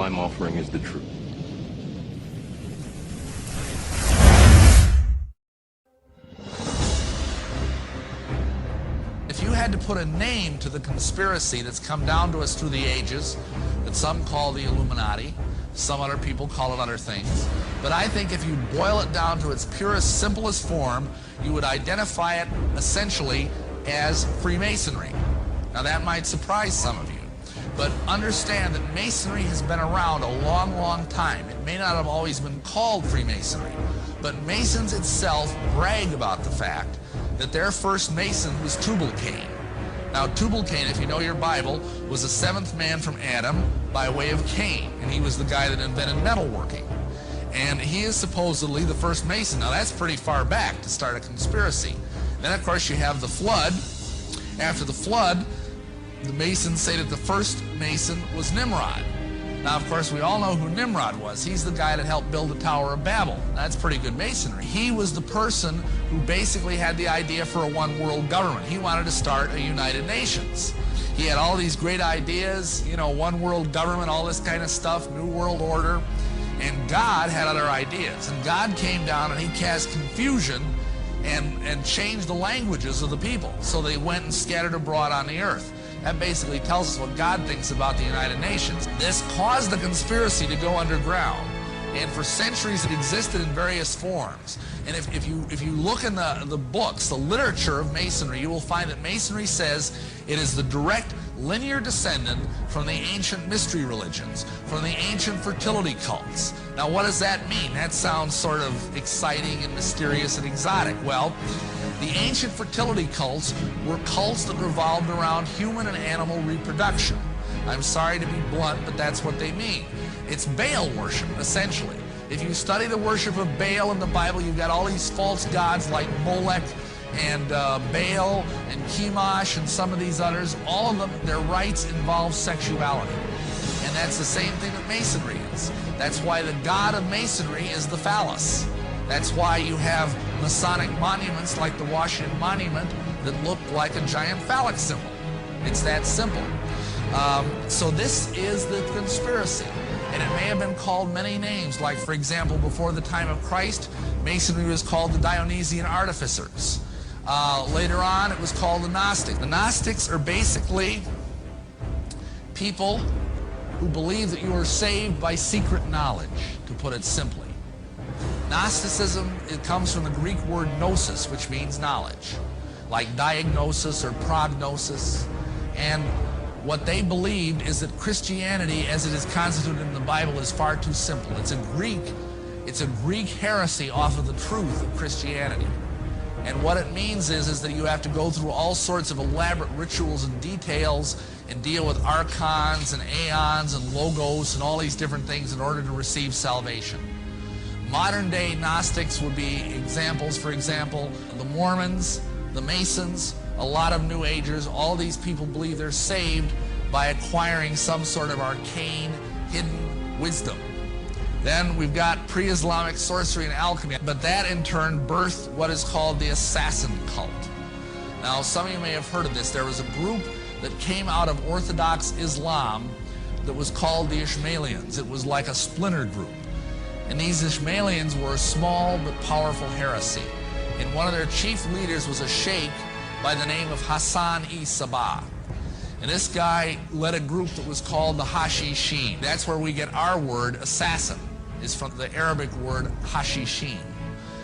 I'm offering is the truth. If you had to put a name to the conspiracy that's come down to us through the ages, that some call the Illuminati, some other people call it other things, but I think if you boil it down to its purest, simplest form, you would identify it essentially as Freemasonry. Now that might surprise some of you, but understand that Masonry has been around a long, long time. It may not have always been called Freemasonry, but Masons itself brag about the fact that their first Mason was Tubal-Cain. Now Tubal-Cain, if you know your Bible, was the seventh man from Adam by way of Cain, and he was the guy that invented metalworking. And he is supposedly the first Mason. Now that's pretty far back to start a conspiracy. Then of course you have the flood. After the flood, the Masons say that the first Mason was Nimrod. Now, of course, we all know who Nimrod was. He's the guy that helped build the Tower of Babel. That's pretty good Masonry. He was the person who basically had the idea for a one-world government. He wanted to start a United Nations. He had all these great ideas, you know, one-world government, all this kind of stuff, New World Order. And God had other ideas. And God came down and he cast confusion and changed the languages of the people. So they went and scattered abroad on the earth. That basically tells us what God thinks about the United Nations. This caused the conspiracy to go underground. And for centuries it existed in various forms. And if you look in the books, the literature of Masonry, you will find that Masonry says it is the direct linear descendant from the ancient mystery religions, from the ancient fertility cults. Now what does that mean? That sounds sort of exciting and mysterious and exotic. Well, the ancient fertility cults were cults that revolved around human and animal reproduction. I'm sorry to be blunt, but that's what they mean. It's Baal worship, essentially. If you study the worship of Baal in the Bible, you've got all these false gods like Molech and Baal and Chemosh and some of these others. All of them, their rites involve sexuality. And that's the same thing that Masonry is. That's why the god of Masonry is the phallus. That's why you have Masonic monuments like the Washington Monument that look like a giant phallic symbol. It's that simple. So this is the conspiracy. And it may have been called many names, like, for example, before the time of Christ, Masonry was called the Dionysian Artificers. Later on, it was called the Gnostics. The Gnostics are basically people who believe that you are saved by secret knowledge, to put it simply. Gnosticism, it comes from the Greek word gnosis, which means knowledge, like diagnosis or prognosis. And what they believed is that Christianity, as it is constituted in the Bible, is far too simple. It's a Greek heresy off of the truth of Christianity. And what it means is that you have to go through all sorts of elaborate rituals and details and deal with archons and aeons and logos and all these different things in order to receive salvation. Modern day Gnostics would be examples, for example, the Mormons, the Masons, a lot of New Agers. All these people believe they're saved by acquiring some sort of arcane, hidden wisdom. Then we've got pre-Islamic sorcery and alchemy, but that in turn birthed what is called the assassin cult. Now, some of you may have heard of this. There was a group that came out of Orthodox Islam that was called the Ishmaelians. It was like a splinter group. And these Ishmaelians were a small but powerful heresy. And one of their chief leaders was a sheikh by the name of Hassan-i-Sabah. And this guy led a group that was called the Hashishin. That's where we get our word assassin, is from the Arabic word Hashishin.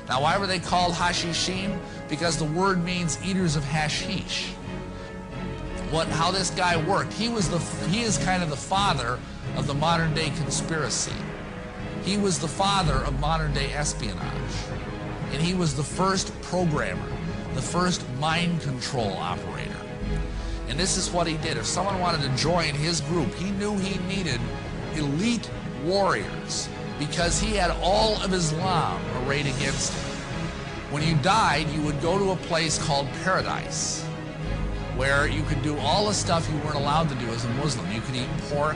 Now, why were they called Hashishin? Because the word means eaters of hashish. How this guy worked, he is kind of the father of the modern day conspiracy. He was the father of modern day espionage. And he was the first programmer, the first mind control operator. And this is what he did. If someone wanted to join his group, he knew he needed elite warriors because he had all of Islam arrayed against him. When you died, you would go to a place called paradise, where you could do all the stuff you weren't allowed to do as a Muslim. You could eat pork,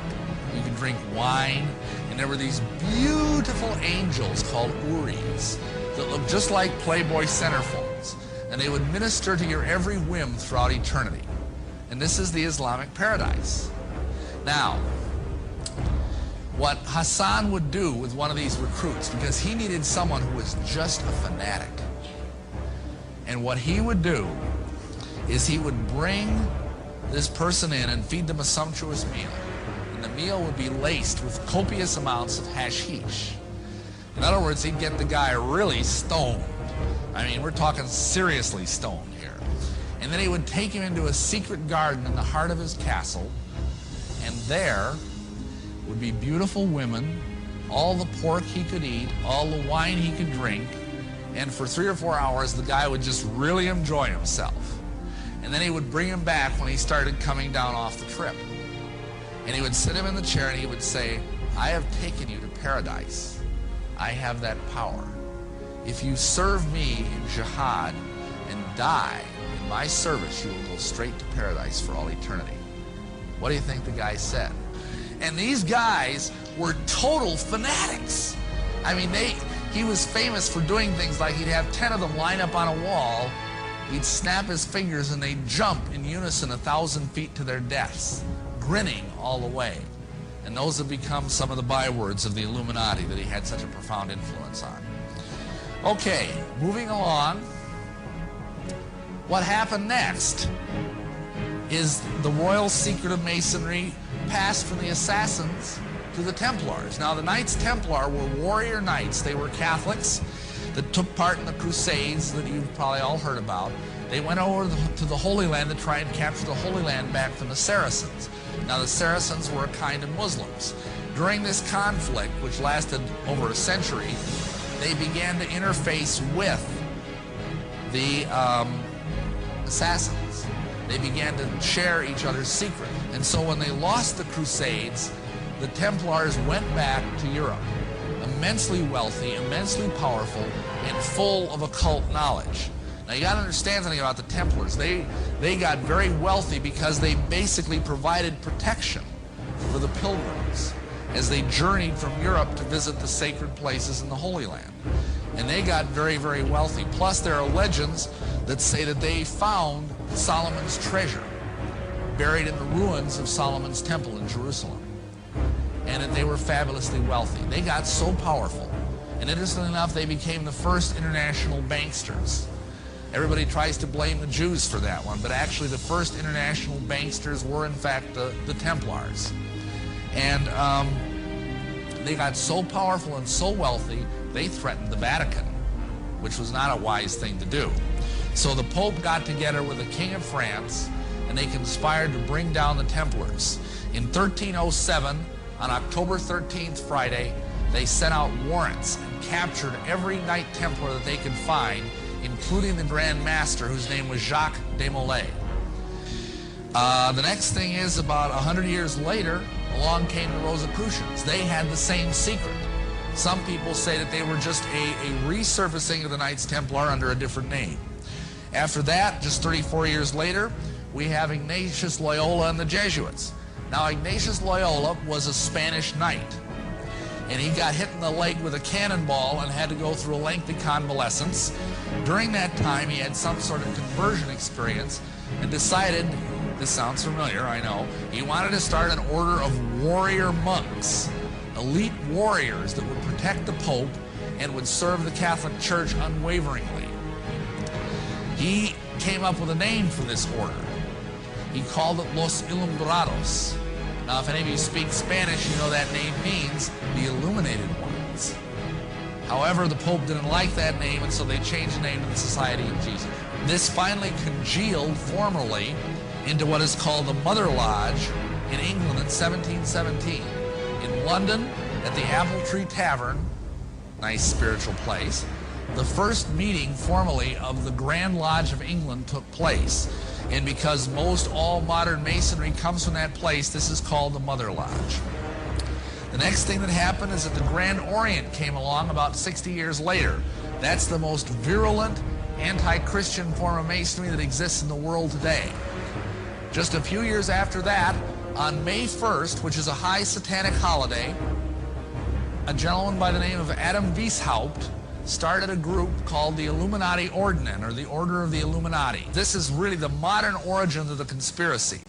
you could drink wine, and there were these beautiful angels called Uris that looked just like Playboy centerfolds, and they would minister to your every whim throughout eternity. And this is the Islamic paradise. Now, what Hassan would do with one of these recruits, because he needed someone who was just a fanatic. And what he would do is he would bring this person in and feed them a sumptuous meal. And the meal would be laced with copious amounts of hashish. In other words, he'd get the guy really stoned. I mean, we're talking seriously stoned here. And then he would take him into a secret garden in the heart of his castle, and there would be beautiful women, all the pork he could eat, all the wine he could drink, and for 3 or 4 hours the guy would just really enjoy himself. And then he would bring him back when he started coming down off the trip. And he would sit him in the chair and he would say, I have taken you to paradise. I have that power. If you serve me in jihad and die in my service, you will go straight to paradise for all eternity. What do you think the guy said? And these guys were total fanatics. I mean, he was famous for doing things like he'd have 10 of them line up on a wall, he'd snap his fingers and they'd jump in unison 1,000 feet to their deaths, grinning all the way. And those have become some of the bywords of the Illuminati that he had such a profound influence on. Okay, moving along. What happened next is the royal secret of Masonry passed from the Assassins to the Templars. Now, the Knights Templar were warrior knights. They were Catholics that took part in the Crusades that you've probably all heard about. They went over to the Holy Land to try and capture the Holy Land back from the Saracens. Now, the Saracens were a kind of Muslims. During this conflict, which lasted over a century, they began to interface with the Assassins. They began to share each other's secret. And so when they lost the Crusades, the Templars went back to Europe, immensely wealthy, immensely powerful, and full of occult knowledge. Now, you got to understand something about the Templars. They got very wealthy because they basically provided protection for the pilgrims as they journeyed from Europe to visit the sacred places in the Holy Land. And they got very, very wealthy. Plus, there are legends that say that they found Solomon's treasure buried in the ruins of Solomon's temple in Jerusalem, and that they were fabulously wealthy. They got so powerful, and interestingly enough, they became the first international banksters. Everybody tries to blame the Jews for that one, but actually the first international banksters were in fact the Templars. And they got so powerful and so wealthy, they threatened the Vatican, which was not a wise thing to do. So the Pope got together with the King of France, and they conspired to bring down the Templars. In 1307, on October 13th, Friday, they sent out warrants and captured every Knight Templar that they could find, including the Grand Master, whose name was Jacques de Molay. The next thing is, about 100 years later, along came the Rosicrucians. They had the same secret. Some people say that they were just a resurfacing of the Knights Templar under a different name. After that, just 34 years later, we have Ignatius Loyola and the Jesuits. Now, Ignatius Loyola was a Spanish knight, and he got hit in the leg with a cannonball and had to go through a lengthy convalescence. During that time, he had some sort of conversion experience and decided, this sounds familiar, I know, he wanted to start an order of warrior monks, elite warriors that would protect the Pope and would serve the Catholic Church unwaveringly. He came up with a name for this order. He called it Los Illuminados. Now, if any of you speak Spanish, you know that name means the Illuminated Ones. However, the Pope didn't like that name, and so they changed the name to the Society of Jesus. This finally congealed formally into what is called the Mother Lodge in England in 1717. In London, at the Apple Tree Tavern, nice spiritual place, the first meeting formally of the Grand Lodge of England took place. And because most all modern Masonry comes from that place, this is called the Mother Lodge. The next thing that happened is that the Grand Orient came along about 60 years later. That's the most virulent anti-Christian form of Masonry that exists in the world today. Just a few years after that, on May 1st, which is a high satanic holiday, a gentleman by the name of Adam Weishaupt started a group called the Illuminati Ordnen, or the Order of the Illuminati. This is really the modern origin of the conspiracy.